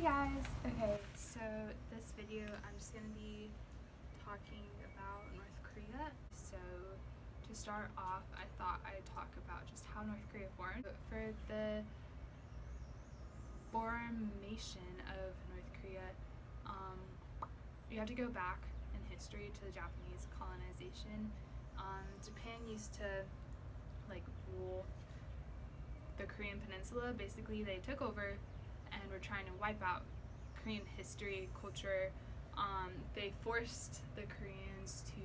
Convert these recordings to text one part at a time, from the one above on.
guys! Okay, so this video I'm just going to be talking about North Korea. So to start off, I thought I'd talk about just how North Korea formed. But for the formation of North Korea, you have to go back in history to the Japanese colonization. Japan used to rule the Korean peninsula. Basically, they took over and were trying to wipe out Korean history, culture. They forced the Koreans to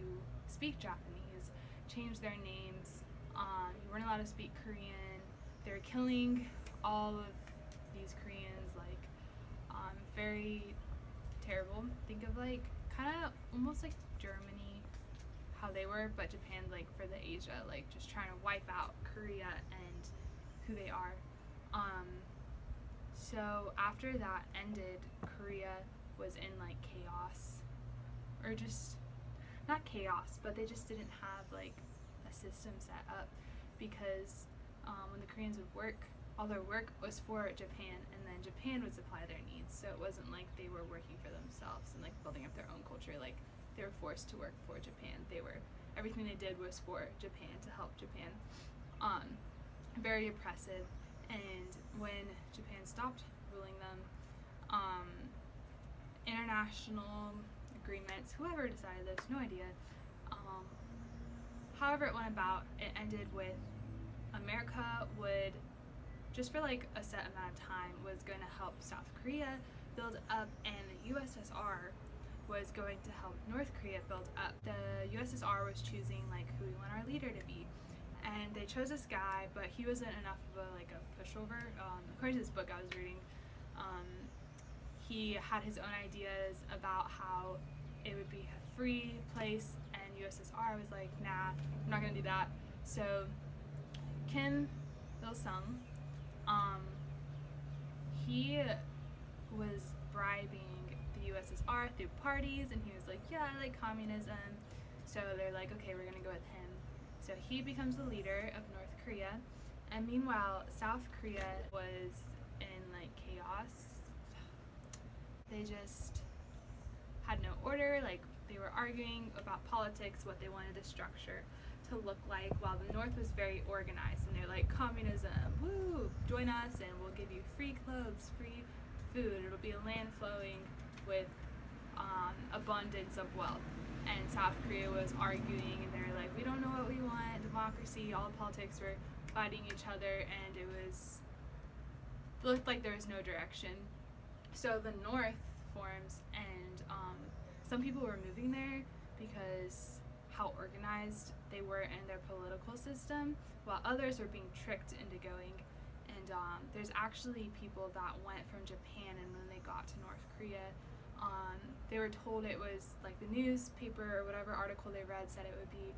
speak Japanese, change their names. You weren't allowed to speak Korean. They were killing all of these Koreans, very terrible. Think of kind of almost like Germany, how they were, but Japan for the Asia, just trying to wipe out Korea and who they are. So after that ended, Korea was in chaos, or just not chaos, but they just didn't have a system set up, because when the Koreans would work, all their work was for Japan, and then Japan would supply their needs. So it wasn't like they were working for themselves and building up their own culture. They were forced to work for Japan. Everything they did was for Japan, to help Japan. Very oppressive. And when Japan stopped ruling them, international agreements, whoever decided this, no idea. However it went about, it ended with America would, just for a set amount of time, was going to help South Korea build up, and the USSR was going to help North Korea build up. The USSR was choosing who we want our leader to be, and they chose this guy, but he wasn't enough of a pushover. According to this book I was reading, he had his own ideas about how it would be a free place, and USSR was like, nah, I'm not gonna do that. So Kim Il-sung, he was bribing the USSR through parties, and he was like, yeah, I like communism. So they're like, okay, we're gonna go with him. So he becomes the leader of North Korea, and meanwhile South Korea was in chaos. They just had no order. They were arguing about politics, what they wanted the structure to look like, while the North was very organized, and they're like, communism, woo, join us and we'll give you free clothes, free food, it'll be a land flowing with abundance of wealth. And South Korea was arguing, and they're like, we don't know what we want, democracy, all the politics were fighting each other, and it looked like there was no direction. So the North forms, and some people were moving there because how organized they were in their political system, while others were being tricked into going. And there's actually people that went from Japan, and when they got to North Korea, they were told it was the newspaper or whatever article they read said it would be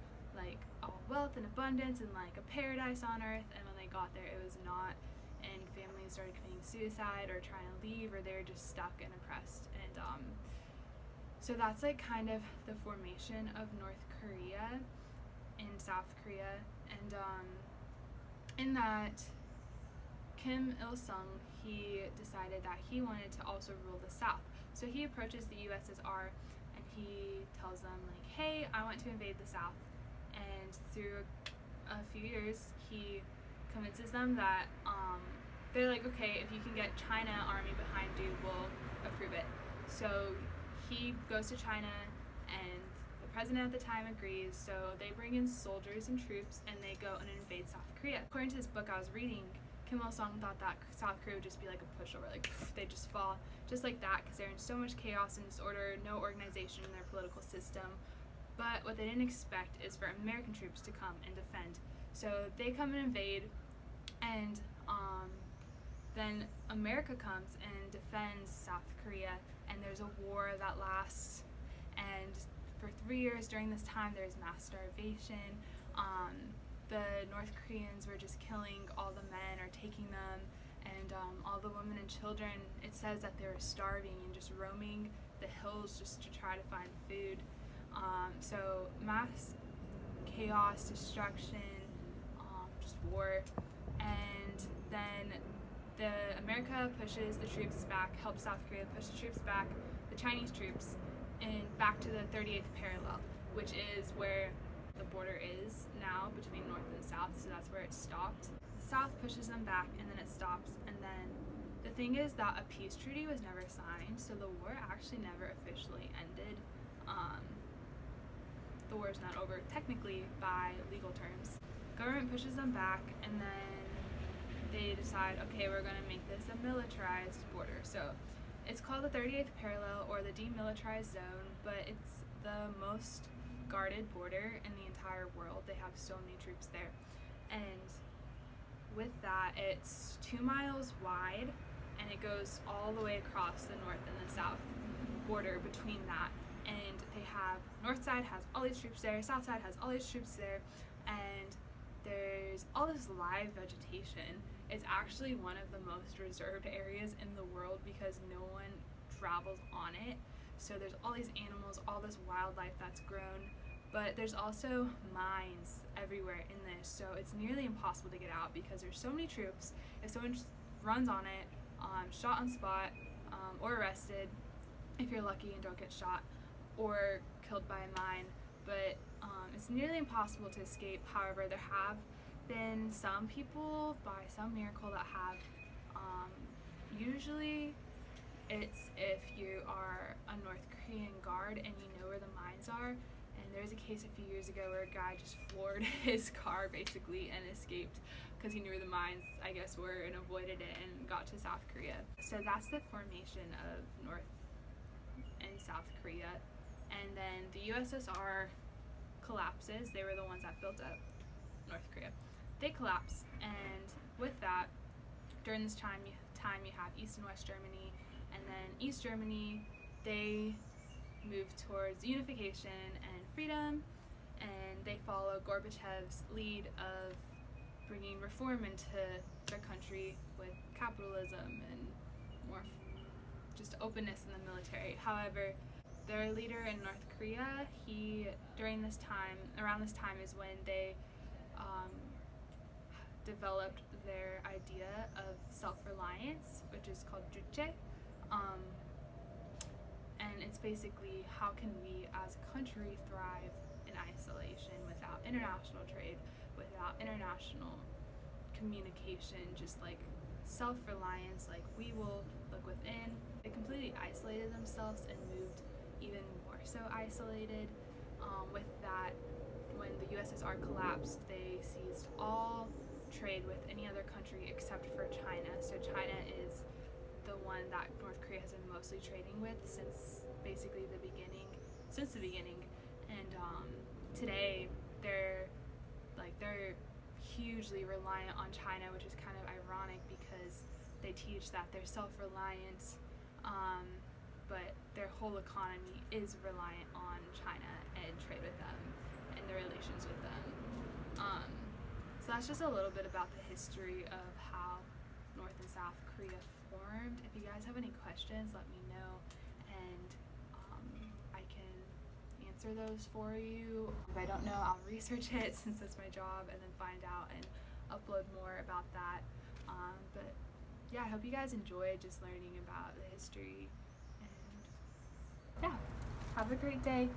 all wealth and abundance and a paradise on earth, and when they got there it was not, and families started committing suicide or trying to leave, or they were just stuck and oppressed. And so that's kind of the formation of North Korea and South Korea. And in that, Kim Il-sung, he decided that he wanted to also rule the South. So he approaches the USSR and he tells them hey, I want to invade the South. And through a few years, he convinces them that they're like, okay, if you can get China army behind you, we'll approve it. So he goes to China, and the president at the time agrees. So they bring in soldiers and troops, and they go and invade South Korea. According to this book I was reading, Kim Il-sung thought that South Korea would just be a pushover, they just fall just like that, because they're in so much chaos and disorder, no organization in their political system. But what they didn't expect is for American troops to come and defend. So they come and invade, and then America comes and defends South Korea, and there's a war that lasts, and for 3 years during this time there's mass starvation. The North Koreans were just killing all the men or taking them, and all the women and children, it says that they were starving and just roaming the hills just to try to find food. So mass chaos, destruction, just war. And then America pushes the troops back, helps South Korea push the troops back, the Chinese troops, and back to the 38th parallel, which is where the border is now between North and South, so that's where it stopped. The South pushes them back, and then it stops, and then the thing is that a peace treaty was never signed, so the war actually never officially ended. The war is not over technically by legal terms. Government pushes them back, and then they decide, okay, we're going to make this a militarized border. So it's called the 38th parallel or the demilitarized zone, but it's the most guarded border in the entire world. They have so many troops there. And with that, it's 2 miles wide, and it goes all the way across the north and the south border between that. And they have, north side has all these troops there, south side has all these troops there, and there's all this live vegetation. It's actually one of the most reserved areas in the world because no one travels on it. So there's all these animals, all this wildlife that's grown, but there's also mines everywhere in this, so it's nearly impossible to get out because there's so many troops. If someone just runs on it, shot on spot, or arrested, if you're lucky and don't get shot, or killed by a mine, but it's nearly impossible to escape. However, there have been some people, by some miracle, that have. Usually it's if you are a North Korean guard and you know where the mines are. And there was a case a few years ago where a guy just floored his car basically and escaped because he knew where the mines, I guess, were, and avoided it and got to South Korea. So that's the formation of North and South Korea. And then the USSR collapses. They were the ones that built up North Korea. They collapse, and with that, during this time you have East and West Germany, and then East Germany, they move towards unification and freedom, and they follow Gorbachev's lead of bringing reform into their country with capitalism and more just openness in the military. However, their leader in North Korea, around this time is when they developed their idea of self-reliance, which is called Juche. And it's basically, how can we as a country thrive in isolation without international trade, without international communication, just like self-reliance, like we will look within. They completely isolated themselves and moved even more so isolated. With that, when the USSR collapsed, they seized all trade with any other country except for China. So China is the one that North Korea has been mostly trading with since basically the beginning. And today they're hugely reliant on China, which is kind of ironic because they teach that they're self-reliant, but their whole economy is reliant on China and trade with them and their relations with them. So that's just a little bit about the history of how North and South Korea formed. If you guys have any questions, let me know, and I can answer those for you. If I don't know, I'll research it since that's my job, and then find out and upload more about that. But yeah, I hope you guys enjoyed just learning about the history, and yeah, have a great day.